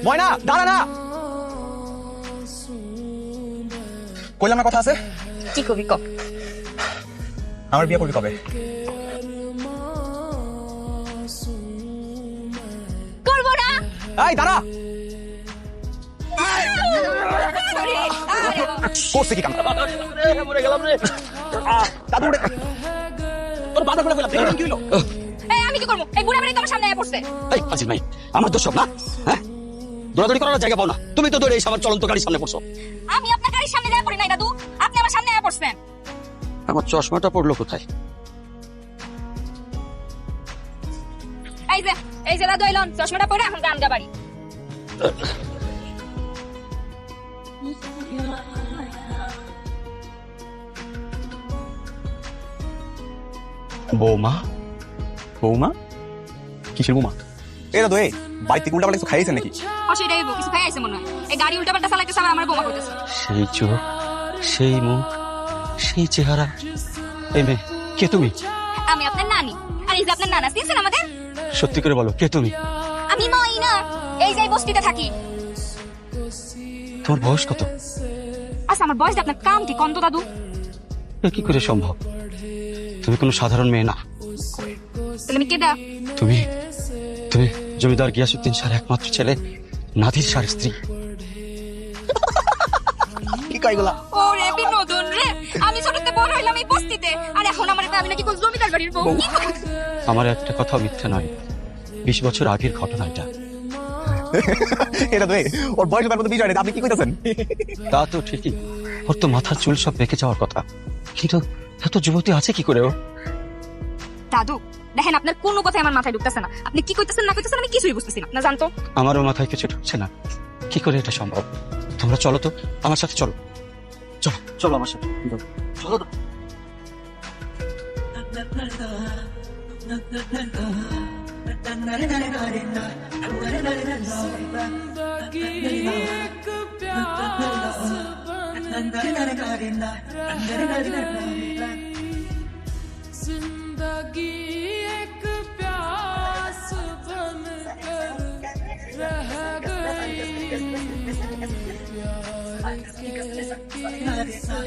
ময়না দাঁড়া না, কইলাম না কথা আছে। কি কবি ক? আমার বিয়ে করবি কবে? করবো না। এই দাঁড়া, করছে কি কাম? মরে গেলাম রে। দাদু উঠে তোর বাধা করে ফেলাম, দেখলাম কি হলো? এই আমি কি করবো? এই বুড়া বাড়ি তোমার সামনে আয়া পড়ছে। এই আজিজ ভাই, আমার দোষ সব না? হ্যাঁ, দৌড়াদৌড়ি করার জায়গা পাও না, তুমি তো দৌড়ে এসে আমার চলন্ত গাড়ির সামনে পড়ছো। আমি আপনার গাড়ির সামনে আয়া পড়ি নাই দাদু, আপনি আমার সামনে আয়া পড়ছেন। আমার চশমাটা পড়লো কোথায়? এই যে দাদু এলন, চশমাটা পরে এখন গান গাবাড়ি। বৌমা, বৌমা কিসের বৌমা? এ দাদু, এই বাড়ি থেকে উল্টাপাল্টা কিছু খাইয়েছেন নাকি? ও সেটাই কিছু খাই আইছে মনে হয়। এই গাড়ি উল্টাপাল্টা চালাইতেছে আবার আমার বোমা করতেছে। সেই চোখ, সেই মুখ, সেই চেহারা। এই মেয়ে, কে তুমি? আমি আপনার নানি। আর এই যে আপনার নানা, চিনছেন আমাদের? সত্যি করে বলো, কে তুমি? আমি ময়না, এই যে বস্তিতে থাকি। তোমার বয়স কত? আচ্ছা আমার বয়স আপনার কাম কি কন্ত দাদু? এ কি করে সম্ভব? তুমি কোনো সাধারণ মেয়ে না। তাহলে আমি কেডা? তুমি তুমি জমিদার গিয়াসউদ্দিন শাহর একমাত্র ছেলে নাদির শাহর স্ত্রী। কি কইগুলা? ও রে বিনোদন রে, আমি ছোটতে বড় হইলাম এই বস্তিতে, আর এখন আমার আমি নাকি কোন জমিদার বাড়ির বউ। আমার একটা কথা মিথ্যা নয়, 20 বছর আগের ঘটনা এটা। এটা তো ওর বয়স তার মধ্যে বিষয় নেই, আপনি কি কইতাছেন? তা তো ঠিকই, ওর তো মাথার চুল সব বেঁকে যাওয়ার কথা, কিন্তু এত যুবতী আছে কি করে ও? দাদু দেখেন, আপনার কোনো কথাই আমার মাথায় ঢুকতেছে না। আপনি কি কইতেছেন না কইতেছেন আমি কিছুই বুঝতেছি না। না জানতো আমারও মাথায় কিছু ঢুকছে না, কি করে এটা সম্ভব? তোমরা চলো তো, আমার সাথে চলো, চলো চলো আমার সাথে, চলো তো। जिंदगी एक प्यास बन कर रह गई प्यार के किनारे से